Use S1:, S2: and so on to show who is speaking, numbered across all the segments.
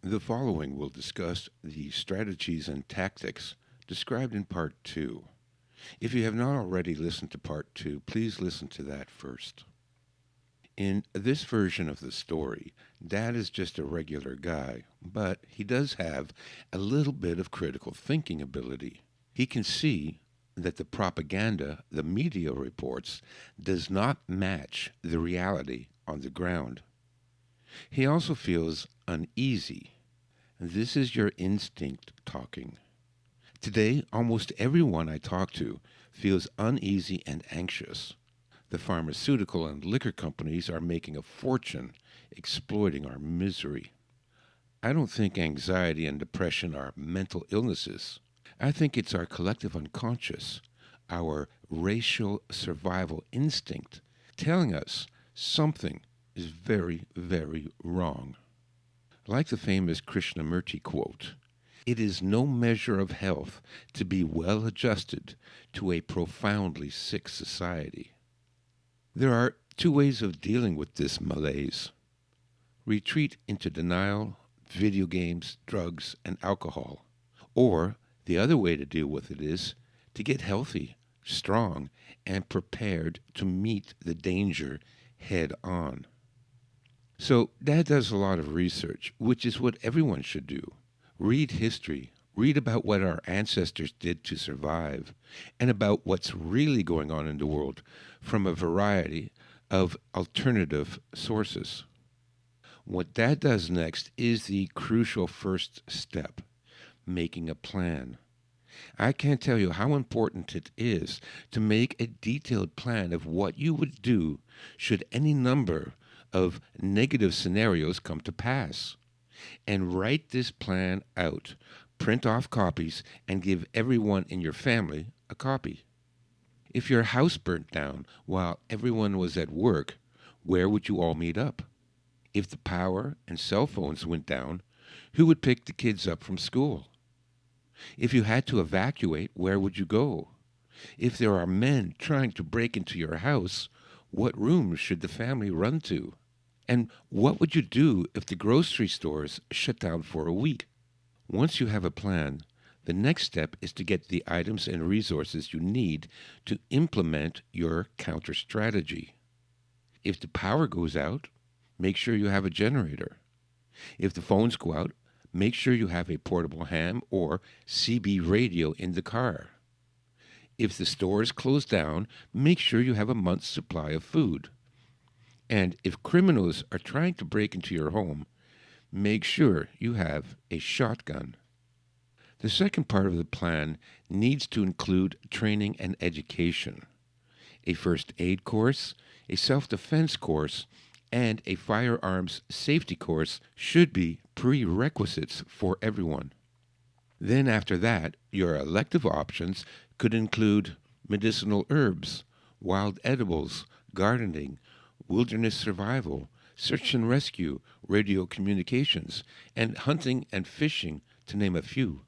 S1: The following will discuss the strategies and tactics described in Part 2. If you have not already listened to Part 2, please listen to that first. In this version of the story, Dad is just a regular guy, but he does have a little bit of critical thinking ability. He can see that the propaganda the media reports does not match the reality on the ground. He also feels uneasy. This is your instinct talking. Today, almost everyone I talk to feels uneasy and anxious. The pharmaceutical and liquor companies are making a fortune exploiting our misery. I don't think anxiety and depression are mental illnesses. I think it's our collective unconscious, our racial survival instinct, telling us something is very, very wrong. Like the famous Krishnamurti quote, it is no measure of health to be well adjusted to a profoundly sick society. There are two ways of dealing with this malaise: retreat into denial, video games, drugs, and alcohol. Or the other way to deal with it is to get healthy, strong, and prepared to meet the danger head on. So, Dad does a lot of research, which is what everyone should do. Read history, read about what our ancestors did to survive, and about what's really going on in the world from a variety of alternative sources. What Dad does next is the crucial first step: making a plan. I can't tell you how important it is to make a detailed plan of what you would do should any number of negative scenarios come to pass. And write this plan out. Print off copies and give everyone in your family a copy. If your house burnt down while everyone was at work, where would you all meet up? If the power and cell phones went down, who would pick the kids up from school? If you had to evacuate, where would you go? If there are men trying to break into your house, what rooms should the family run to? And what would you do if the grocery stores shut down for a week? Once you have a plan, the next step is to get the items and resources you need to implement your counter strategy. If the power goes out, make sure you have a generator. If the phones go out, make sure you have a portable ham or CB radio in the car. If the stores close down, make sure you have a month's supply of food. And if criminals are trying to break into your home, make sure you have a shotgun. The second part of the plan needs to include training and education. A first aid course, a self-defense course, and a firearms safety course should be prerequisites for everyone. Then after that, your elective options could include medicinal herbs, wild edibles, gardening, wilderness survival, search and rescue, radio communications, and hunting and fishing, to name a few.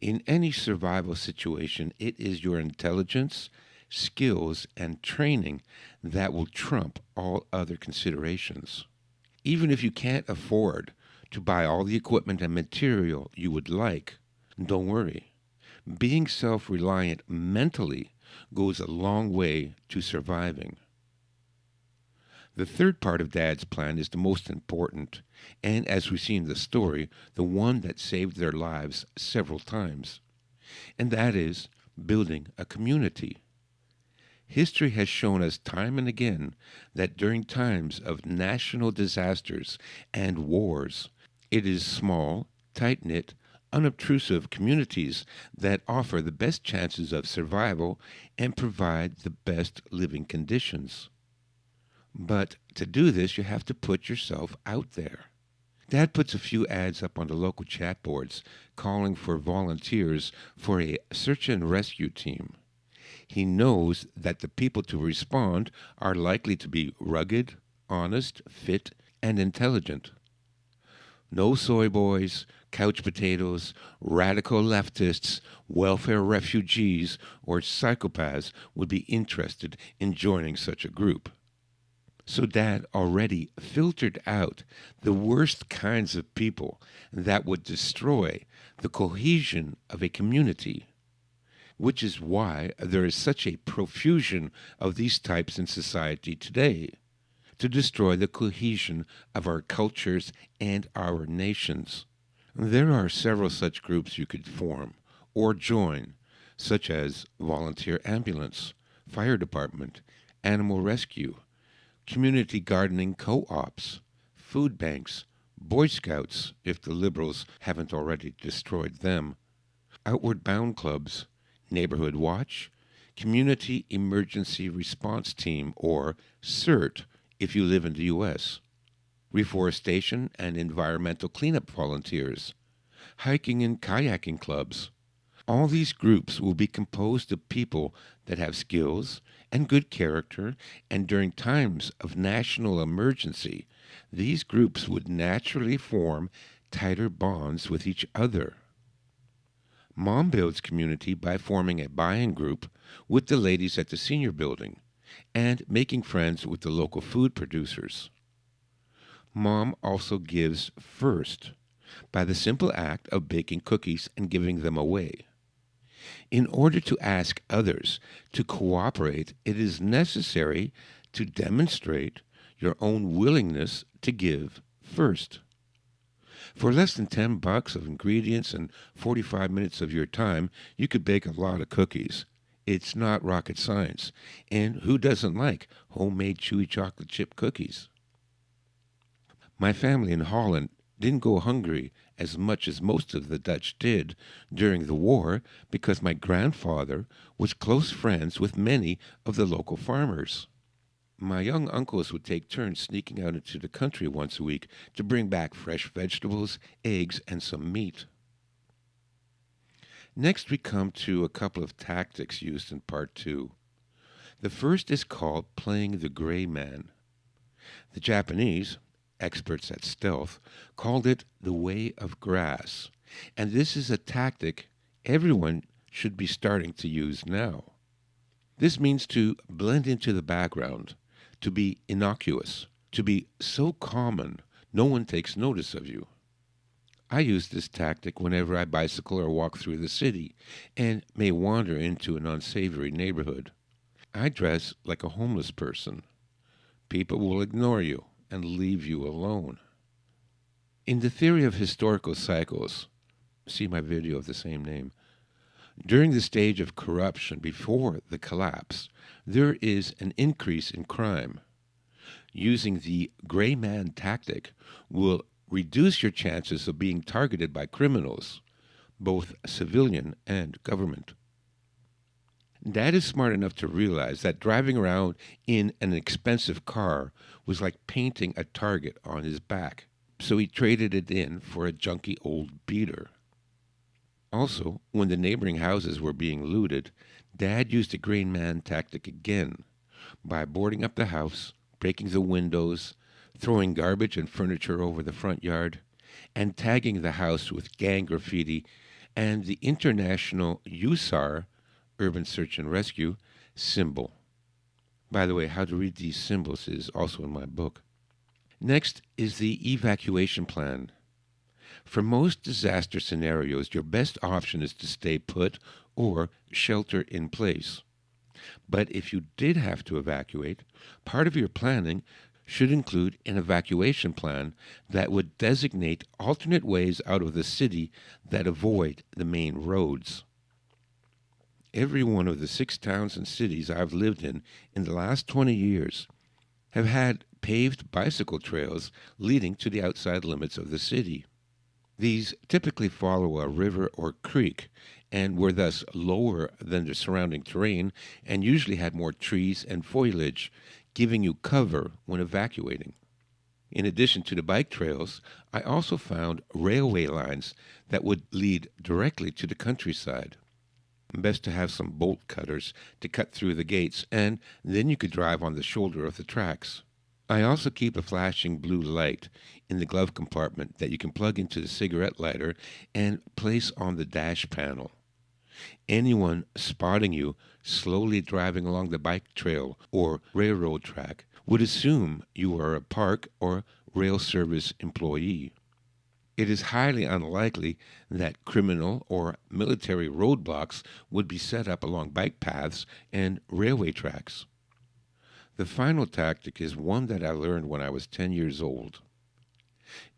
S1: In any survival situation, it is your intelligence, skills, and training that will trump all other considerations. Even if you can't afford to buy all the equipment and material you would like, don't worry. Being self-reliant mentally goes a long way to surviving. The third part of Dad's plan is the most important, and as we see in the story, the one that saved their lives several times. And that is building a community. History has shown us time and again that during times of national disasters and wars, it is small, tight-knit, unobtrusive communities that offer the best chances of survival and provide the best living conditions. But to do this, you have to put yourself out there. Dad puts a few ads up on the local chat boards calling for volunteers for a search and rescue team. He knows that the people to respond are likely to be rugged, honest, fit, and intelligent. No soy boys, couch potatoes, radical leftists, welfare refugees, or psychopaths would be interested in joining such a group. So Dad already filtered out the worst kinds of people that would destroy the cohesion of a community, which is why there is such a profusion of these types in society today, to destroy the cohesion of our cultures and our nations. There are several such groups you could form or join, such as volunteer ambulance, fire department, animal rescue, community gardening co-ops, food banks, Boy Scouts, if the liberals haven't already destroyed them, outward bound clubs, neighborhood watch, community emergency response team, or CERT if you live in the U.S., reforestation and environmental cleanup volunteers, hiking and kayaking clubs. All these groups will be composed of people that have skills and good character, and during times of national emergency, these groups would naturally form tighter bonds with each other. Mom builds community by forming a buy-in group with the ladies at the senior building and making friends with the local food producers. Mom also gives first by the simple act of baking cookies and giving them away. In order to ask others to cooperate, it is necessary to demonstrate your own willingness to give first. For less than $10 of ingredients and 45 minutes of your time, you could bake a lot of cookies. It's not rocket science. And who doesn't like homemade chewy chocolate chip cookies? My family in Holland didn't go hungry as much as most of the Dutch did during the war because my grandfather was close friends with many of the local farmers. My young uncles would take turns sneaking out into the country once a week to bring back fresh vegetables, eggs, and some meat. Next, we come to a couple of tactics used in Part 2. The first is called playing the gray man. The Japanese, experts at stealth, called it the way of grass, and this is a tactic everyone should be starting to use now. This means to blend into the background, to be innocuous, to be so common no one takes notice of you. I use this tactic whenever I bicycle or walk through the city and may wander into an unsavory neighborhood. I dress like a homeless person. People will ignore you and leave you alone. In the theory of historical cycles, see my video of the same name, during the stage of corruption before the collapse, there is an increase in crime. Using the gray man tactic will reduce your chances of being targeted by criminals, both civilian and government. Dad is smart enough to realize that driving around in an expensive car was like painting a target on his back, so he traded it in for a junky old beater. Also, when the neighboring houses were being looted, Dad used the gray man tactic again by boarding up the house, breaking the windows, throwing garbage and furniture over the front yard, and tagging the house with gang graffiti and the international USAR, Urban Search and Rescue, symbol. By the way, how to read these symbols is also in my book. Next is the evacuation plan. For most disaster scenarios, your best option is to stay put or shelter in place. But if you did have to evacuate, part of your planning should include an evacuation plan that would designate alternate ways out of the city that avoid the main roads. Every one of the 6 towns and cities I've lived in the last 20 years have had paved bicycle trails leading to the outside limits of the city. These typically follow a river or creek and were thus lower than the surrounding terrain and usually had more trees and foliage, giving you cover when evacuating. In addition to the bike trails, I also found railway lines that would lead directly to the countryside. Best to have some bolt cutters to cut through the gates, and then you could drive on the shoulder of the tracks. I also keep a flashing blue light in the glove compartment that you can plug into the cigarette lighter and place on the dash panel. Anyone spotting you slowly driving along the bike trail or railroad track would assume you are a park or rail service employee. It is highly unlikely that criminal or military roadblocks would be set up along bike paths and railway tracks. The final tactic is one that I learned when I was 10 years old.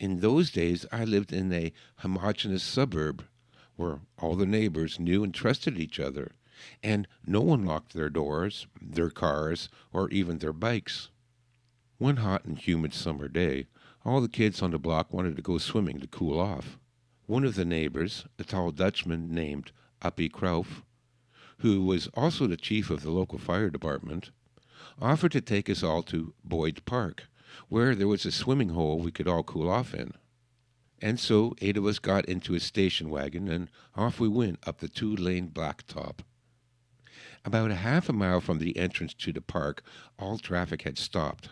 S1: In those days, I lived in a homogeneous suburb where all the neighbors knew and trusted each other, and no one locked their doors, their cars, or even their bikes. One hot and humid summer day, all the kids on the block wanted to go swimming to cool off. One of the neighbors, a tall Dutchman named Appie Krauf, who was also the chief of the local fire department, offered to take us all to Boyd Park, where there was a swimming hole we could all cool off in. And so 8 of us got into a station wagon, and off we went up the 2-lane blacktop. About a half a mile from the entrance to the park, all traffic had stopped.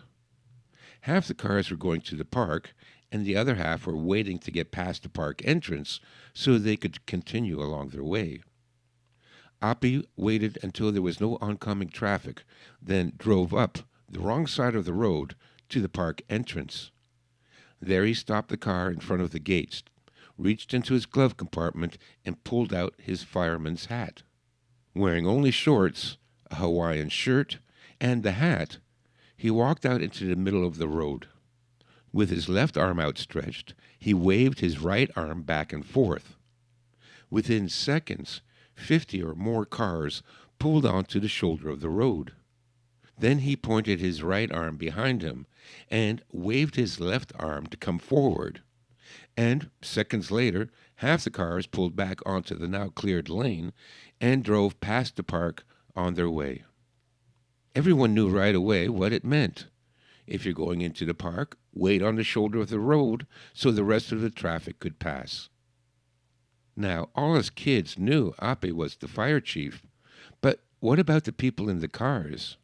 S1: Half the cars were going to the park, and the other half were waiting to get past the park entrance so they could continue along their way. Appie waited until there was no oncoming traffic, then drove up the wrong side of the road to the park entrance. There he stopped the car in front of the gates, reached into his glove compartment, and pulled out his fireman's hat. Wearing only shorts, a Hawaiian shirt, and the hat, he walked out into the middle of the road. With his left arm outstretched, he waved his right arm back and forth. Within seconds, 50 or more cars pulled onto the shoulder of the road. Then he pointed his right arm behind him and waved his left arm to come forward. And seconds later, half the cars pulled back onto the now cleared lane and drove past the park on their way. Everyone knew right away what it meant. If you're going into the park, wait on the shoulder of the road so the rest of the traffic could pass. Now, all us kids knew Appie was the fire chief, but what about the people in the cars?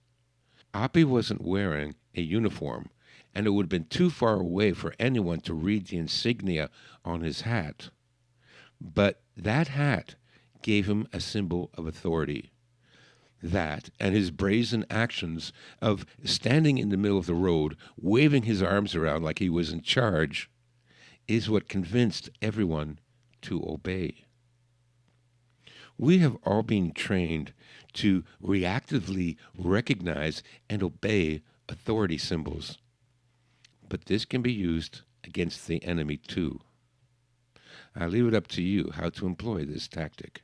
S1: Appie wasn't wearing a uniform, and it would have been too far away for anyone to read the insignia on his hat. But that hat gave him a symbol of authority. That, and his brazen actions of standing in the middle of the road, waving his arms around like he was in charge, is what convinced everyone to obey. We have all been trained to reactively recognize and obey authority symbols, but this can be used against the enemy too. I leave it up to you how to employ this tactic.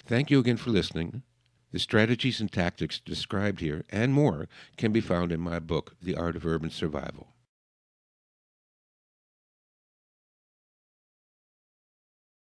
S1: Thank you again for listening. The strategies and tactics described here and more can be found in my book, The Art of Urban Survival.